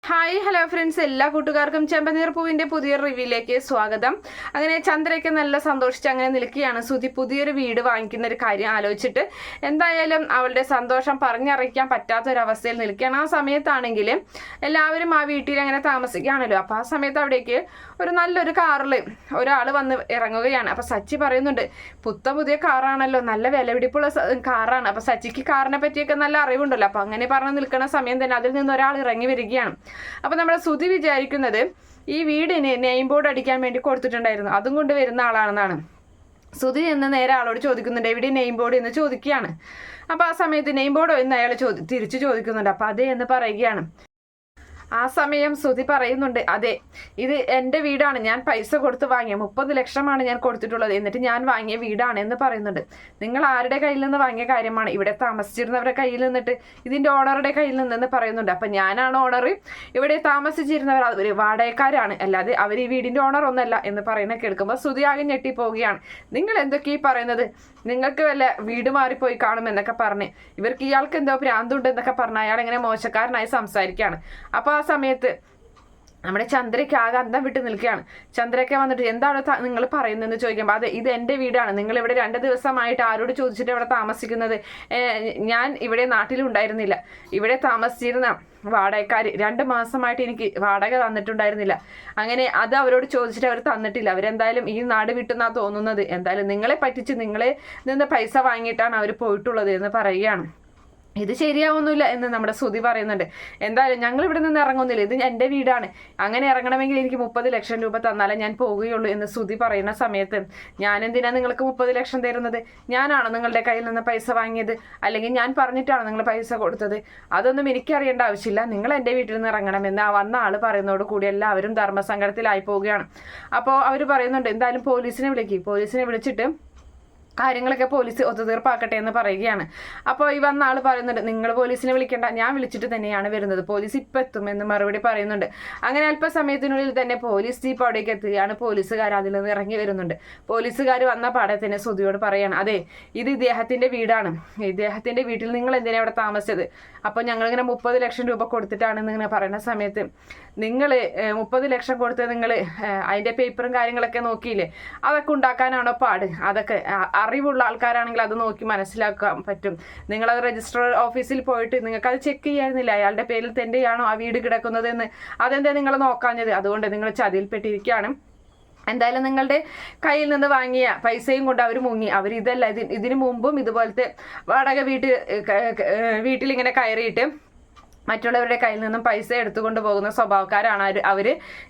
Hi hello friends, എല്ലാ കൂട്ടുകാർക്കും ചെമ്പനീർ പൂവിന്റെ പുതിയ റിവ്യൂയിലേക്ക് സ്വാഗതം. അങ്ങനെ ചന്ദ്രയ്ക്ക് നല്ല സന്തോഷിച്ച് അങ്ങനെ നിൽക്കുകയാണ്. സുധി പുതിയൊരു വീട് വാങ്ങിക്കുന്ന ഒരു കാര്യം ആലോചിച്ചിട്ട് എന്തായാലും അവളുടെ സന്തോഷം പറഞ്ഞറിയിക്കാൻ പറ്റാത്തൊരവസ്ഥയിൽ നിൽക്കുകയാണ്. ആ സമയത്താണെങ്കിൽ എല്ലാവരും ആ വീട്ടിൽ അങ്ങനെ താമസിക്കുകയാണല്ലോ. അപ്പോൾ ആ സമയത്ത് അവിടേക്ക് ഒരു നല്ലൊരു കാറിൽ ഒരാൾ വന്ന് ഇറങ്ങുകയാണ്. അപ്പോൾ സച്ചി പറയുന്നുണ്ട്, പുതിയ കാറാണല്ലോ, നല്ല വിലപിടിപ്പുള്ള കാറാണ്. അപ്പോൾ സച്ചിക്ക് കാറിനെ പറ്റിയൊക്കെ നല്ല അറിവുണ്ടല്ലോ. അപ്പോൾ അങ്ങനെ പറഞ്ഞു നിൽക്കുന്ന സമയം തന്നെ അതിൽ നിന്ന് ഒരാൾ ഇറങ്ങി വരികയാണ്. അപ്പൊ നമ്മുടെ സുധി വിചാരിക്കുന്നത് ഈ വീടിന് നെയിം ബോർഡ് അടിക്കാൻ വേണ്ടി കൊടുത്തിട്ടുണ്ടായിരുന്നു, അതും കൊണ്ട് വരുന്ന ആളാണെന്നാണ്. സുധി എന്ന് നേരെ ആളോട് ചോദിക്കുന്നുണ്ട്, എവിടെ നെയിം ബോർഡ് എന്ന് ചോദിക്കുകയാണ്. അപ്പൊ ആ സമയത്ത് നെയിം ബോർഡോ എന്ന് അയാൾ തിരിച്ചു ചോദിക്കുന്നുണ്ട്. അപ്പൊ അതെ എന്ന് പറയുകയാണ്. ആ സമയം സുധി പറയുന്നുണ്ട്, അതെ, ഇത് എൻ്റെ വീടാണ്, ഞാൻ പൈസ കൊടുത്ത് വാങ്ങിയ 30 ലക്ഷമാണ് ഞാൻ കൊടുത്തിട്ടുള്ളത്, എന്നിട്ട് ഞാൻ വാങ്ങിയ വീടാണ് എന്ന് പറയുന്നുണ്ട്. നിങ്ങൾ ആരുടെ കയ്യിൽ നിന്ന് വാങ്ങിയ കാര്യമാണ്? ഇവിടെ താമസിച്ചിരുന്നവരുടെ കയ്യിൽ നിന്നിട്ട് ഇതിൻ്റെ ഓണറുടെ കയ്യിൽ നിന്നെന്ന് പറയുന്നുണ്ട്. അപ്പം ഞാനാണ് ഓണർ, ഇവിടെ താമസിച്ചിരുന്നവർ അവർ വാടകക്കാരാണ്, അല്ലാതെ അവർ ഈ വീടിൻ്റെ ഓണർ ഒന്നല്ല എന്ന് പറയുന്നത് കേൾക്കുമ്പോൾ സുധി ആകെ ഞെട്ടിപ്പോവുകയാണ്. നിങ്ങൾ എന്തൊക്കെ ഈ പറയുന്നത്? നിങ്ങൾക്ക് വല്ല വീട് മാറിപ്പോയി കാണുമെന്നൊക്കെ പറഞ്ഞ് ഇവർക്ക് ഇയാൾക്ക് എന്തോ ഭ്രാന്തുണ്ട് എന്നൊക്കെ പറഞ്ഞ് അയാൾ ഇങ്ങനെ മോശക്കാരനായി സംസാരിക്കുകയാണ്. അപ്പോൾ ആ സമയത്ത് നമ്മുടെ ചന്ദ്രയ്ക്ക് ആകെ അന്തം വിട്ട് നിൽക്കുകയാണ്. ചന്ദ്രയ്ക്ക് വന്നിട്ട് എന്താണ് നിങ്ങൾ പറയുന്നതെന്ന് ചോദിക്കുമ്പോൾ, അതെ, ഇത് എൻ്റെ വീടാണ്, നിങ്ങൾ ഇവിടെ 2 ദിവസമായിട്ട് ആരോട് ചോദിച്ചിട്ട് ഇവിടെ താമസിക്കുന്നത്? ഞാൻ ഇവിടെ നാട്ടിലുണ്ടായിരുന്നില്ല, ഇവിടെ താമസിച്ചിരുന്ന വാടകക്കാർ 2 മാസമായിട്ട് എനിക്ക് വാടക തന്നിട്ടുണ്ടായിരുന്നില്ല. അങ്ങനെ അത് അവരോട് ചോദിച്ചിട്ട് അവർ തന്നിട്ടില്ല. അവരെന്തായാലും ഈ നാട് വിട്ടെന്നാ തോന്നുന്നത്. എന്തായാലും നിങ്ങളെ പറ്റിച്ച് നിങ്ങളെ നിന്ന് പൈസ വാങ്ങിയിട്ടാണ് അവർ പോയിട്ടുള്ളത് എന്ന് പറയുകയാണ്. ഇത് ശരിയാവുന്നില്ല എന്ന് നമ്മുടെ സുധി പറയുന്നുണ്ട്. എന്തായാലും ഞങ്ങൾ ഇവിടെ നിന്ന് ഇറങ്ങുന്നില്ല, ഇത് എൻ്റെ വീടാണ്, അങ്ങനെ ഇറങ്ങണമെങ്കിൽ എനിക്ക് 30 ലക്ഷം രൂപ തന്നാലേ ഞാൻ പോവുകയുള്ളൂ എന്ന് സുധി പറയുന്ന സമയത്ത്, ഞാൻ എന്തിനാ നിങ്ങൾക്ക് 30 ലക്ഷം തരുന്നത്? ഞാനാണോ നിങ്ങളുടെ കയ്യിൽ നിന്ന് പൈസ വാങ്ങിയത്? അല്ലെങ്കിൽ ഞാൻ പറഞ്ഞിട്ടാണോ നിങ്ങൾ പൈസ കൊടുത്തത്? അതൊന്നും എനിക്കറിയേണ്ട ആവശ്യമില്ല, നിങ്ങൾ എൻ്റെ വീട്ടിൽ നിന്ന് ഇറങ്ങണമെന്ന് ആ വന്ന ആൾ പറയുന്നതോട് കൂടി എല്ലാവരും ധർമ്മസങ്കടത്തിലായി പോവുകയാണ്. അപ്പോൾ അവർ പറയുന്നുണ്ട്, എന്തായാലും പോലീസിനെ വിളിച്ചിട്ട് കാര്യങ്ങളൊക്കെ പോലീസ് ഒത്തുതീർപ്പാക്കട്ടെ എന്ന് പറയുകയാണ്. അപ്പോൾ ഈ വന്ന ആൾ പറയുന്നുണ്ട്, നിങ്ങൾ പോലീസിനെ വിളിക്കേണ്ട, ഞാൻ വിളിച്ചിട്ട് തന്നെയാണ് വരുന്നത്, പോലീസ് ഇപ്പം എത്തും എന്ന് മറുപടി പറയുന്നുണ്ട്. അങ്ങനെ അല്പസമയത്തിനുള്ളിൽ തന്നെ പോലീസ് ജീപ്പ് അവിടേക്ക് എത്തുകയാണ്. പോലീസുകാർ അതിൽ നിന്ന് ഇറങ്ങി വരുന്നുണ്ട്. പോലീസുകാർ വന്ന പാടെ തന്നെ സുധിയോട് പറയാണ്, അതെ, ഇത് ഇദ്ദേഹത്തിൻ്റെ വീടാണ്, ഇദ്ദേഹത്തിൻ്റെ വീട്ടിൽ നിങ്ങൾ എന്തിനാണ് ഇവിടെ താമസിച്ചത്? അപ്പോൾ ഞങ്ങളിങ്ങനെ 30 ലക്ഷം രൂപ കൊടുത്തിട്ടാണെന്ന് ഇങ്ങനെ പറയുന്ന സമയത്ത്, നിങ്ങൾ 30 ലക്ഷം കൊടുത്ത് നിങ്ങൾ അതിൻ്റെ പേപ്പറും കാര്യങ്ങളൊക്കെ നോക്കിയില്ലേ? അതൊക്കെ ഉണ്ടാക്കാനാണോ പാട്? അതൊക്കെ അറിവുള്ള ആൾക്കാരാണെങ്കിൽ അത് നോക്കി മനസ്സിലാക്കാൻ പറ്റും. നിങ്ങളത് രജിസ്റ്റർ ഓഫീസിൽ പോയിട്ട് നിങ്ങൾക്കത് ചെക്ക് ചെയ്യായിരുന്നില്ല, അയാളുടെ പേരിൽ തന്നെയാണോ ആ വീട് കിടക്കുന്നത് എന്ന്? അതെന്താ നിങ്ങൾ നോക്കാഞ്ഞത്? അതുകൊണ്ട് നിങ്ങൾ ചതിയിൽപ്പെട്ടിരിക്കുകയാണ്. എന്തായാലും നിങ്ങളുടെ കയ്യിൽ നിന്ന് വാങ്ങിയ പൈസയും കൊണ്ട് അവർ മുങ്ങി. അവർ ഇതല്ല, ഇതിനു മുമ്പും ഇതുപോലത്തെ വാടക വീട്ടിലിങ്ങനെ കയറിയിട്ട് മറ്റുള്ളവരുടെ കയ്യിൽ നിന്നും പൈസ എടുത്തുകൊണ്ട് പോകുന്ന സ്വഭാവക്കാരാണ് അവർ.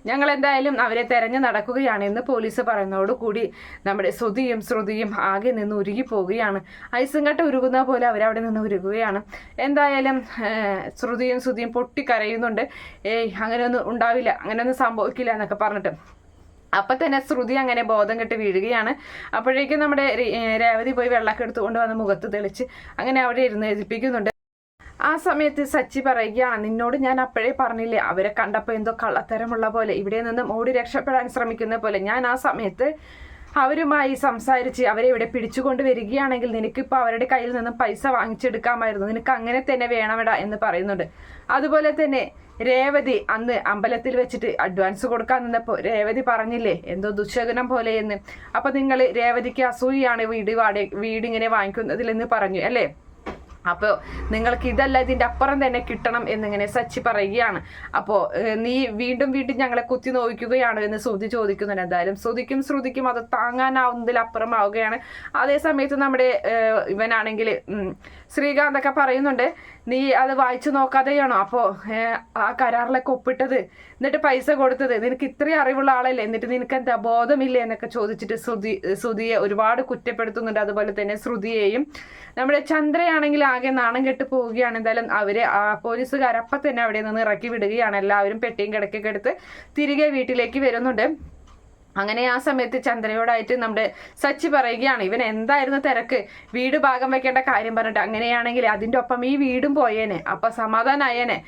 ഞങ്ങൾ എന്തായാലും അവരെ തെരഞ്ഞു നടക്കുകയാണ് എന്ന് പോലീസ് പറയുന്നതോടുകൂടി നമ്മുടെ ശ്രുതിയും ആകെ നിന്ന് ഉരുകി പോവുകയാണ്. ഐസും കട്ട ഉരുകുന്ന പോലെ അവരവിടെ നിന്ന് ഉരുകുകയാണ്. എന്തായാലും ശ്രുതിയും പൊട്ടിക്കരയുന്നുണ്ട്. അങ്ങനെയൊന്നും ഉണ്ടാവില്ല, അങ്ങനെയൊന്നും സംഭവിക്കില്ല എന്നൊക്കെ പറഞ്ഞിട്ട്. അപ്പം തന്നെ ശ്രുതി അങ്ങനെ ബോധം കെട്ട് വീഴുകയാണ്. അപ്പോഴേക്കും നമ്മുടെ രേവതി പോയി വെള്ളമൊക്കെ എടുത്തുകൊണ്ട് വന്ന് മുഖത്ത് തെളിച്ച് അങ്ങനെ അവിടെ ഇരുന്ന് എഴുതിപ്പിക്കുന്നുണ്ട്. ആ സമയത്ത് സച്ചി പറയുകയാണ്, നിന്നോട് ഞാൻ അപ്പോഴേ പറഞ്ഞില്ലേ, അവരെ കണ്ടപ്പോൾ എന്തോ കള്ളത്തരമുള്ള പോലെ, ഇവിടെ നിന്നും ഓടി രക്ഷപ്പെടാൻ ശ്രമിക്കുന്ന പോലെ. ഞാൻ ആ സമയത്ത് അവരുമായി സംസാരിച്ച് അവരെ ഇവിടെ പിടിച്ചുകൊണ്ട് വരികയാണെങ്കിൽ നിനക്കിപ്പോൾ അവരുടെ കയ്യിൽ നിന്നും പൈസ വാങ്ങിച്ചെടുക്കാമായിരുന്നു, നിനക്ക് അങ്ങനെ തന്നെ വേണമെടാ എന്ന് പറയുന്നുണ്ട്. അതുപോലെ തന്നെ രേവതി അന്ന് അമ്പലത്തിൽ വെച്ചിട്ട് അഡ്വാൻസ് കൊടുക്കാൻ നിന്നപ്പോൾ രേവതി പറഞ്ഞില്ലേ എന്തോ ദുശകുനം പോലെയെന്ന്. അപ്പോൾ നിങ്ങൾ രേവതിക്ക് അസൂയാണ് വീടിങ്ങനെ വാങ്ങിക്കുന്നതിലെന്ന് പറഞ്ഞു അല്ലേ? അപ്പോൾ നിങ്ങൾക്ക് ഇതല്ല, ഇതിൻ്റെ അപ്പുറം തന്നെ കിട്ടണം എന്നിങ്ങനെ സച്ചി പറയുകയാണ്. അപ്പോൾ നീ വീണ്ടും ഞങ്ങളെ കുത്തി നോക്കുകയാണ് എന്ന് ശ്രുതി ചോദിക്കുന്നുണ്ട്. എന്തായാലും ശ്രുതിക്കും അത് താങ്ങാനാവുന്നതിലപ്പുറമാവുകയാണ്. അതേ സമയത്ത് നമ്മുടെ ഇവനാണെങ്കിൽ ശ്രീകാന്തൊക്കെ പറയുന്നുണ്ട്, നീ അത് വായിച്ചു നോക്കാതെയാണോ അപ്പോൾ ആ കരാറിലൊക്കെ ഒപ്പിട്ടത്, എന്നിട്ട് പൈസ കൊടുത്തത്? നിനക്ക് ഇത്രയും അറിവുള്ള ആളല്ലേ, എന്നിട്ട് നിനക്ക് എന്താ ബോധമില്ലേ എന്നൊക്കെ ചോദിച്ചിട്ട് ശ്രുതിയെ ഒരുപാട് കുറ്റപ്പെടുത്തുന്നുണ്ട്. അതുപോലെ തന്നെ ശ്രുതിയെയും. നമ്മുടെ ചന്ദ്രയാണെങ്കിൽ ആകെ നാണം കെട്ട് പോവുകയാണ്. എന്തായാലും അവരെ പോലീസുകാരപ്പം തന്നെ അവിടെ നിന്ന് ഇറക്കി വിടുകയാണ്. എല്ലാവരും പെട്ടിയും കിടക്കൊക്കെ എടുത്ത് തിരികെ വീട്ടിലേക്ക് വരുന്നുണ്ട്. അങ്ങനെ ആ സമയത്ത് ചന്ദ്രയോടായിട്ട് നമ്മുടെ സച്ചി പറയുകയാണ്, ഇവൻ എന്തായിരുന്നു തിരക്ക്, വീട് ഭാഗം വെക്കേണ്ട കാര്യം പറഞ്ഞിട്ട്, അങ്ങനെയാണെങ്കിൽ അതിൻ്റെ ഒപ്പം ഈ വീടും പോയേനെ, അപ്പൊ സമാധാനായേനെ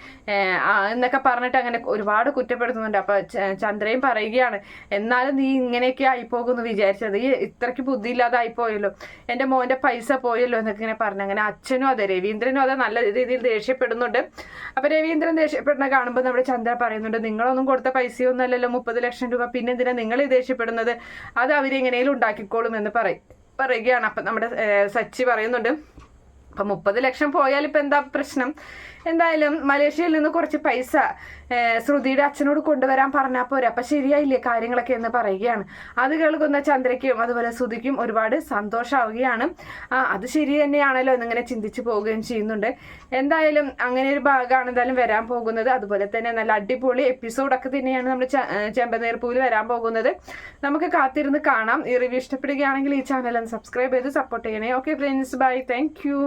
എന്നൊക്കെ പറഞ്ഞിട്ട് അങ്ങനെ ഒരുപാട് കുറ്റപ്പെടുത്തുന്നുണ്ട്. അപ്പൊ ചന്ദ്രയും പറയുകയാണ്, എന്നാലും നീ ഇങ്ങനെയൊക്കെ ആയിപ്പോകുമെന്ന് വിചാരിച്ചത്, ഈ ഇത്രയ്ക്ക് ബുദ്ധിയില്ലാതെ ആയിപ്പോയല്ലോ, എൻ്റെ മോൻ്റെ പൈസ പോയല്ലോ എന്നൊക്കെ ഇങ്ങനെ പറഞ്ഞു. അങ്ങനെ അച്ഛനും അതെ, രവീന്ദ്രനും അതെ നല്ല രീതിയിൽ ദേഷ്യപ്പെടുന്നുണ്ട്. അപ്പൊ രവീന്ദ്രൻ ദേഷ്യപ്പെടുന്ന കാണുമ്പോൾ നമ്മുടെ ചന്ദ്ര പറയുന്നുണ്ട്, നിങ്ങളൊന്നും കൊടുത്ത പൈസയൊന്നും അല്ലല്ലോ 30 ലക്ഷം രൂപ, പിന്നെ എന്തിനാ നിങ്ങൾ ദേഷ്യപ്പെടുന്നത്, അത് അവരെങ്ങനെയും ഉണ്ടാക്കിക്കോളും എന്ന് പറയുകയാണ്. അപ്പം നമ്മുടെ സച്ചി പറയുന്നുണ്ട്, അപ്പം 30 ലക്ഷം പോയാൽ ഇപ്പം എന്താ പ്രശ്നം, എന്തായാലും മലേഷ്യയിൽ നിന്ന് കുറച്ച് പൈസ ശ്രുതിയുടെ അച്ഛനോട് കൊണ്ടുവരാൻ പറഞ്ഞാൽ പോരെ, അപ്പം ശരിയായില്ലേ കാര്യങ്ങളൊക്കെ എന്ന് പറയുകയാണ്. അത് കേൾക്കുന്ന ചന്ദ്രയ്ക്കും അതുപോലെ ശ്രുതിക്കും ഒരുപാട് സന്തോഷമാവുകയാണ്. അത് ശരി തന്നെയാണല്ലോ എന്നിങ്ങനെ ചിന്തിച്ചു പോവുകയും ചെയ്യുന്നുണ്ട്. എന്തായാലും അങ്ങനെ ഒരു ഭാഗമാണ് എന്തായാലും വരാൻ പോകുന്നത്. അതുപോലെ തന്നെ നല്ല അടിപൊളി എപ്പിസോഡൊക്കെ തന്നെയാണ് നമ്മൾ ചെമ്പനീർപ്പൂവിൽ വരാൻ പോകുന്നത്. നമുക്ക് കാത്തിരുന്ന് കാണാം. ഈ റിവ്യൂ ഇഷ്ടപ്പെടുകയാണെങ്കിൽ ഈ ചാനൽ ഒന്ന് സബ്സ്ക്രൈബ് ചെയ്ത് സപ്പോർട്ട് ചെയ്യണേ. Okay friends, bye, thank U.